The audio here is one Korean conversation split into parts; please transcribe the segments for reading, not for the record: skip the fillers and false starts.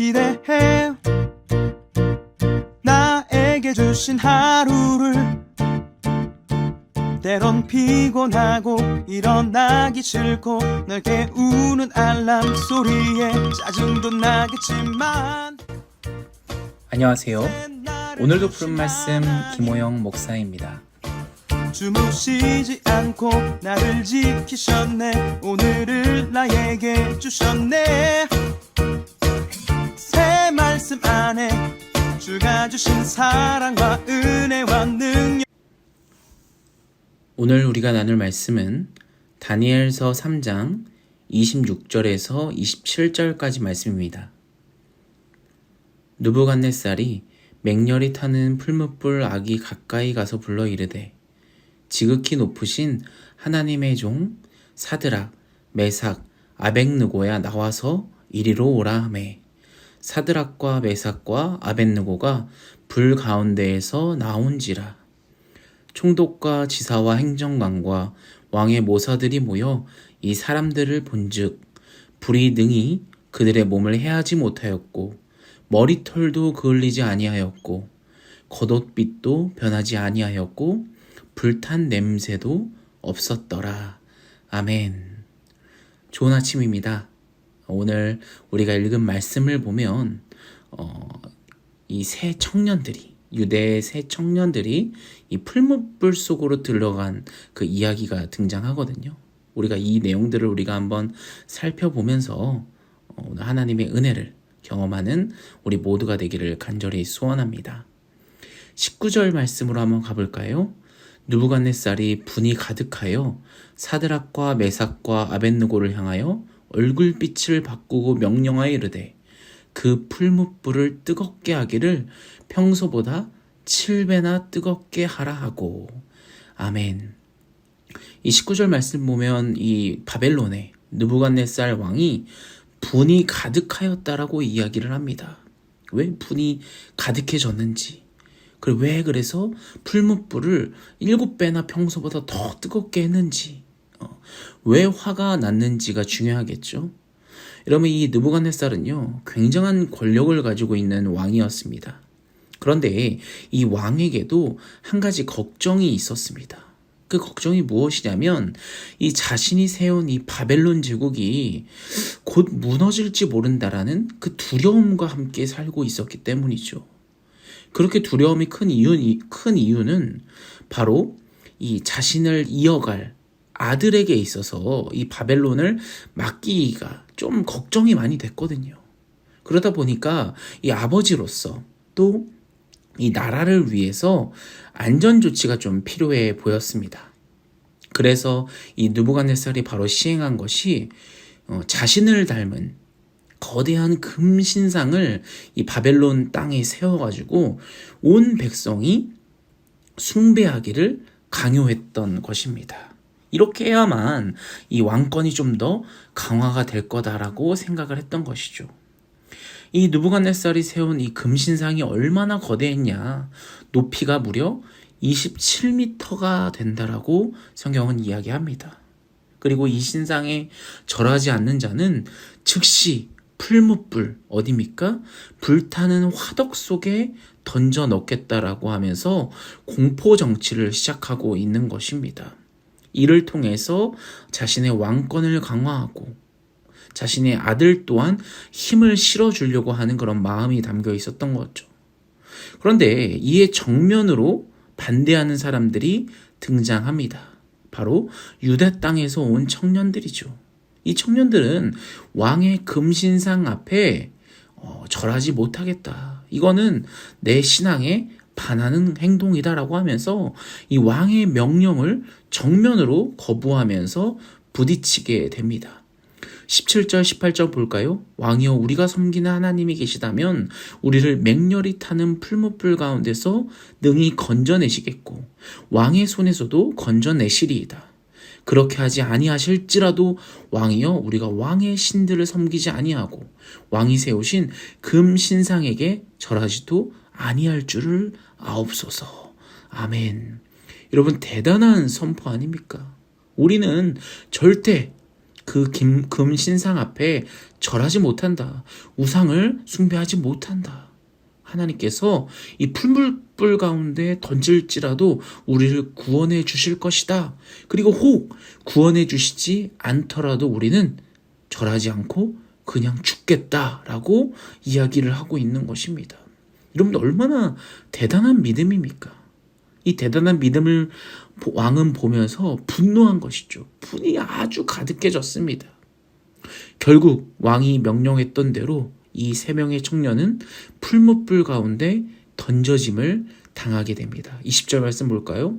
기대해 나에게 주신 하루를 때론 피곤하고 일어나기 싫고 널 깨우는 알람 소리에 짜증도 나겠지만 안녕하세요. 오늘도 푸른 말씀 김호영 목사입니다. 주무시지 않고 나를 지키셨네. 오늘을 나에게 주셨네. 새 말씀 안에 주가 주신 사랑과 은혜와 능력. 오늘 우리가 나눌 말씀은 다니엘서 3장 26절에서 27절까지 말씀입니다. 느부갓네살이 맹렬히 타는 풀무불 아기 가까이 가서 불러 이르되 지극히 높으신 하나님의 종 사드락, 메삭, 아벳느고야 나와서 이리로 오라 하매 사드락과 메삭과 아벳느고가 불 가운데에서 나온지라. 총독과 지사와 행정관과 왕의 모사들이 모여 이 사람들을 본즉 불이 능히 그들의 몸을 해하지 못하였고 머리털도 그을리지 아니하였고 겉옷빛도 변하지 아니하였고 불탄 냄새도 없었더라. 아멘. 좋은 아침입니다. 오늘 우리가 읽은 말씀을 보면 이 새 청년들이 유대의 새 청년들이 이 풀무불 속으로 들어간 그 이야기가 등장하거든요. 우리가 이 내용들을 우리가 한번 살펴보면서 오늘 하나님의 은혜를 경험하는 우리 모두가 되기를 간절히 소원합니다. 19절 말씀으로 한번 가볼까요? 느부갓네살이 분이 가득하여 사드락과 메삭과 아벳느고를 향하여 얼굴빛을 바꾸고 명령하여 이르되 그 풀무불을 뜨겁게 하기를 평소보다 7배나 뜨겁게 하라 하고. 아멘. 이 19절 말씀 보면 이 바벨론의 느부갓네살 왕이 분이 가득하였다라고 이야기를 합니다. 왜 분이 가득해졌는지, 그리고 왜 그래서 풀무불을 7배나 평소보다 더 뜨겁게 했는지, 왜 화가 났는지가 중요하겠죠. 여러분, 이 느부갓네살은요 굉장한 권력을 가지고 있는 왕이었습니다. 그런데 이 왕에게도 한 가지 걱정이 있었습니다. 그 걱정이 무엇이냐면 이 자신이 세운 이 바벨론 제국이 곧 무너질지 모른다라는 그 두려움과 함께 살고 있었기 때문이죠. 그렇게 두려움이 큰 이유는 바로 이 자신을 이어갈 아들에게 있어서 이 바벨론을 맡기기가 좀 걱정이 많이 됐거든요. 그러다 보니까 이 아버지로서 또 이 나라를 위해서 안전조치가 좀 필요해 보였습니다. 그래서 이 느부갓네살이 바로 시행한 것이 자신을 닮은 거대한 금신상을 이 바벨론 땅에 세워가지고 온 백성이 숭배하기를 강요했던 것입니다. 이렇게 해야만 이 왕권이 좀 더 강화가 될 거다라고 생각을 했던 것이죠. 이 느부갓네살이 세운 이 금신상이 얼마나 거대했냐, 높이가 무려 27m가 된다라고 성경은 이야기합니다. 그리고 이 신상에 절하지 않는 자는 즉시 풀무불, 어디입니까? 불타는 화덕 속에 던져 넣겠다라고 하면서 공포 정치를 시작하고 있는 것입니다. 이를 통해서 자신의 왕권을 강화하고 자신의 아들 또한 힘을 실어주려고 하는 그런 마음이 담겨 있었던 거죠. 그런데 이에 정면으로 반대하는 사람들이 등장합니다. 바로 유대 땅에서 온 청년들이죠. 이 청년들은 왕의 금신상 앞에 절하지 못하겠다. 이거는 내 신앙에 반하는 행동이다라고 하면서 이 왕의 명령을 정면으로 거부하면서 부딪히게 됩니다. 17절 18절 볼까요? 왕이여 우리가 섬기는 하나님이 계시다면 우리를 맹렬히 타는 풀무불 가운데서 능히 건져내시겠고 왕의 손에서도 건져내시리이다. 그렇게 하지 아니하실지라도 왕이여 우리가 왕의 신들을 섬기지 아니하고 왕이 세우신 금신상에게 절하지도 아니할 줄을 아옵소서. 아멘. 여러분, 대단한 선포 아닙니까? 우리는 절대 그 금 신상 앞에 절하지 못한다. 우상을 숭배하지 못한다. 하나님께서 이 풀무불 가운데 던질지라도 우리를 구원해 주실 것이다. 그리고 혹 구원해 주시지 않더라도 우리는 절하지 않고 그냥 죽겠다라고 이야기를 하고 있는 것입니다. 여러분들 얼마나 대단한 믿음입니까? 이 대단한 믿음을 왕은 보면서 분노한 것이죠. 분이 아주 가득해졌습니다. 결국 왕이 명령했던 대로 이 3명의 청년은 풀무불 가운데 던져짐을 당하게 됩니다. 20절 말씀 볼까요?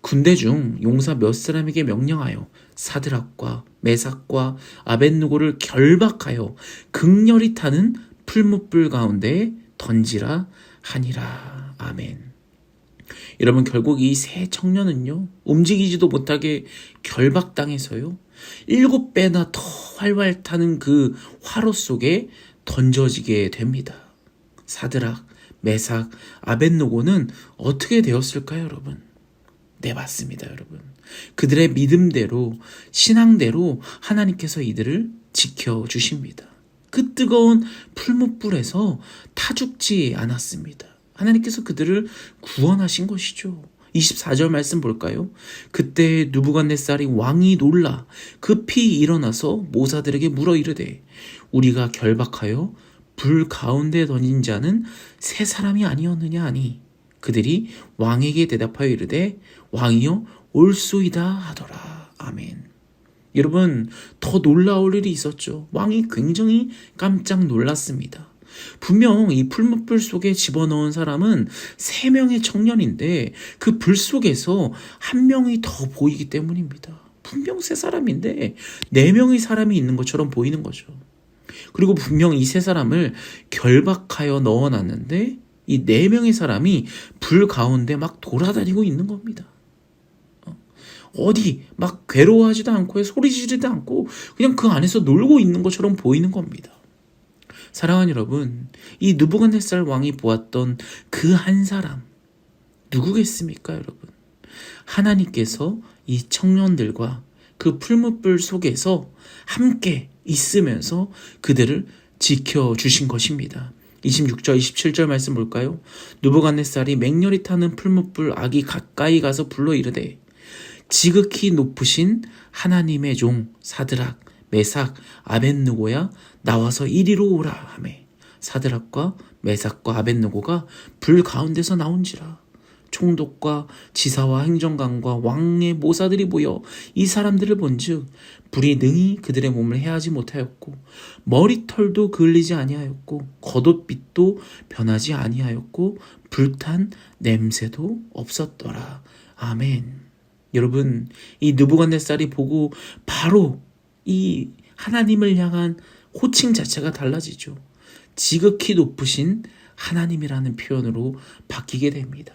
군대 중 용사 몇 사람에게 명령하여 사드락과 메삭과 아벳느고를 결박하여 극렬히 타는 풀무불 가운데 던지라 하니라. 아멘. 여러분, 결국 이 3 청년은요, 움직이지도 못하게 결박당해서요 7배나 더 활활 타는 그 화로 속에 던져지게 됩니다. 사드락, 메삭, 아벳느고는 어떻게 되었을까요, 여러분? 네, 맞습니다, 여러분. 그들의 믿음대로, 신앙대로 하나님께서 이들을 지켜주십니다. 그 뜨거운 풀무불에서 타 죽지 않았습니다. 하나님께서 그들을 구원하신 것이죠. 24절 말씀 볼까요? 그때 느부갓네살이 왕이 놀라 급히 일어나서 모사들에게 물어 이르되 우리가 결박하여 불 가운데 던진 자는 3 사람이 아니었느냐 하니 그들이 왕에게 대답하여 이르되 왕이여 올소이다 하더라. 아멘. 여러분, 더 놀라울 일이 있었죠. 왕이 굉장히 깜짝 놀랐습니다. 분명 이 풀무불 속에 집어넣은 사람은 3명의 청년인데 그 불 속에서 1명이 더 보이기 때문입니다. 분명 3 사람인데 4명의 사람이 있는 것처럼 보이는 거죠. 그리고 분명 이 3 사람을 결박하여 넣어놨는데 이 4명의 사람이 불 가운데 막 돌아다니고 있는 겁니다. 어디 막 괴로워하지도 않고 소리 지르지도 않고 그냥 그 안에서 놀고 있는 것처럼 보이는 겁니다. 사랑하는 여러분, 이 느부갓네살 왕이 보았던 그 한 사람 누구겠습니까, 여러분? 하나님께서 이 청년들과 그 풀무불 속에서 함께 있으면서 그들을 지켜주신 것입니다. 26절, 27절 말씀 볼까요? 느부갓네살이 맹렬히 타는 풀무불 악이 가까이 가서 불러 이르되 지극히 높으신 하나님의 종 사드락, 메삭, 아벳느고야 나와서 이리로 오라 하매 사드락과 메삭과 아벳느고가 불 가운데서 나온지라. 총독과 지사와 행정관과 왕의 모사들이 모여 이 사람들을 본즉 불이 능히 그들의 몸을 해하지 못하였고 머리털도 그을리지 아니하였고 겉옷빛도 변하지 아니하였고 불탄 냄새도 없었더라. 아멘. 여러분, 이 느부갓네살이 보고 바로 이 하나님을 향한 호칭 자체가 달라지죠. 지극히 높으신 하나님이라는 표현으로 바뀌게 됩니다.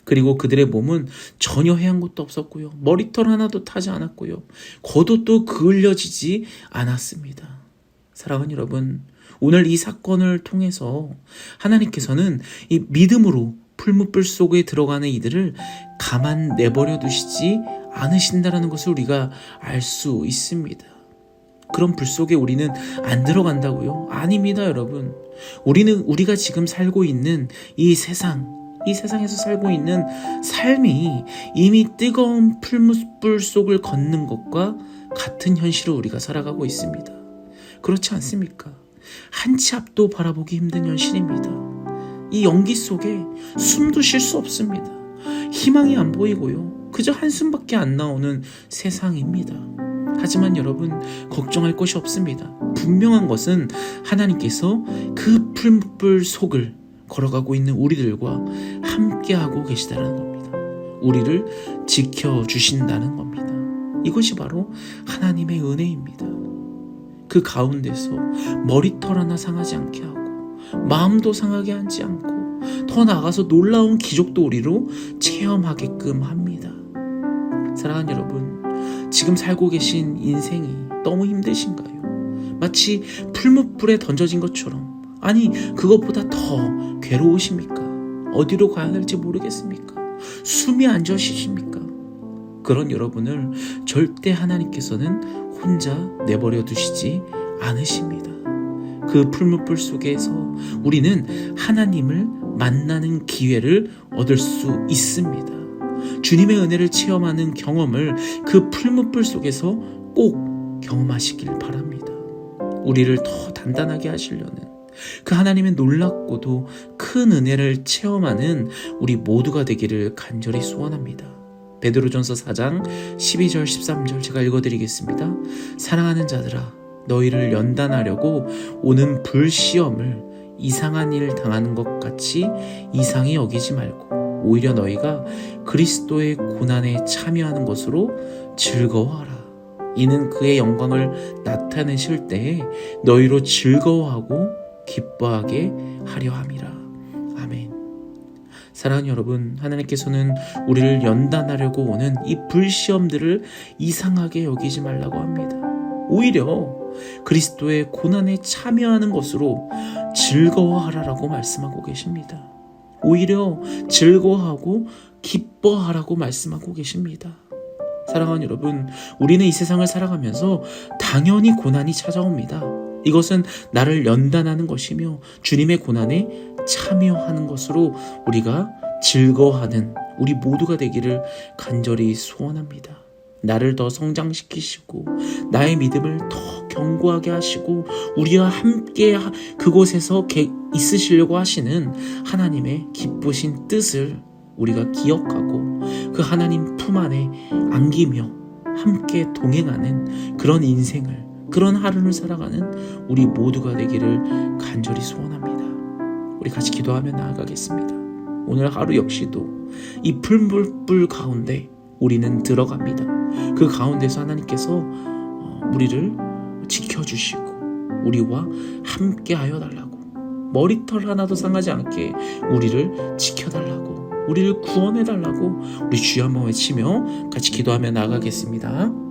그리고 그들의 몸은 전혀 해한 것도 없었고요. 머리털 하나도 타지 않았고요. 겉옷도 그을려지지 않았습니다. 사랑하는 여러분, 오늘 이 사건을 통해서 하나님께서는 이 믿음으로 풀무불 속에 들어가는 이들을 가만 내버려 두시지 않으신다라는 것을 우리가 알 수 있습니다. 그런 불 속에 우리는 안 들어간다고요? 아닙니다, 여러분. 우리가 지금 살고 있는 이 세상에서 살고 있는 삶이 이미 뜨거운 풀무불 속을 걷는 것과 같은 현실을 우리가 살아가고 있습니다. 그렇지 않습니까? 한 치 앞도 바라보기 힘든 현실입니다. 이 연기 속에 숨도 쉴 수 없습니다. 희망이 안 보이고요. 그저 한숨밖에 안 나오는 세상입니다. 하지만 여러분, 걱정할 것이 없습니다. 분명한 것은 하나님께서 그 풀무불 속을 걸어가고 있는 우리들과 함께하고 계시다는 겁니다. 우리를 지켜주신다는 겁니다. 이것이 바로 하나님의 은혜입니다. 그 가운데서 머리털 하나 상하지 않게 하고 마음도 상하게 하지 않고 더 나아가서 놀라운 기적도 우리로 체험하게끔 합니다. 사랑하는 여러분, 지금 살고 계신 인생이 너무 힘드신가요? 마치 풀무불에 던져진 것처럼, 아니 그것보다 더 괴로우십니까? 어디로 가야 할지 모르겠습니까? 숨이 안 쉬십니까? 그런 여러분을 절대 하나님께서는 혼자 내버려 두시지 않으십니다. 그 풀무불 속에서 우리는 하나님을 만나는 기회를 얻을 수 있습니다. 주님의 은혜를 체험하는 경험을 그 풀무불 속에서 꼭 경험하시길 바랍니다. 우리를 더 단단하게 하시려는 그 하나님의 놀랍고도 큰 은혜를 체험하는 우리 모두가 되기를 간절히 소원합니다. 베드로전서 4장 12절 13절 제가 읽어드리겠습니다. 사랑하는 자들아, 너희를 연단하려고 오는 불시험을 이상한 일 당하는 것 같이 이상히 여기지 말고 오히려 너희가 그리스도의 고난에 참여하는 것으로 즐거워하라. 이는 그의 영광을 나타내실 때에 너희로 즐거워하고 기뻐하게 하려 함이라. 아멘. 사랑하는 여러분, 하나님께서는 우리를 연단하려고 오는 이 불시험들을 이상하게 여기지 말라고 합니다. 오히려 그리스도의 고난에 참여하는 것으로 즐거워하라라고 말씀하고 계십니다. 오히려 즐거워하고 기뻐하라고 말씀하고 계십니다. 사랑하는 여러분, 우리는 이 세상을 살아가면서 당연히 고난이 찾아옵니다. 이것은 나를 연단하는 것이며 주님의 고난에 참여하는 것으로 우리가 즐거워하는 우리 모두가 되기를 간절히 소원합니다. 나를 더 성장시키시고 나의 믿음을 더 견고하게 하시고 우리와 함께 그곳에서 있으시려고 하시는 하나님의 기쁘신 뜻을 우리가 기억하고 그 하나님 품 안에 안기며 함께 동행하는 그런 인생을, 그런 하루를 살아가는 우리 모두가 되기를 간절히 소원합니다. 우리 같이 기도하며 나아가겠습니다. 오늘 하루 역시도 이 풀무불 가운데 우리는 들어갑니다. 그 가운데서 하나님께서 우리를 지켜주시고 우리와 함께 하여 달라고, 머리털 하나도 상하지 않게 우리를 지켜달라고, 우리를 구원해달라고 우리 주여 한번 외치며 같이 기도하며 나아가겠습니다.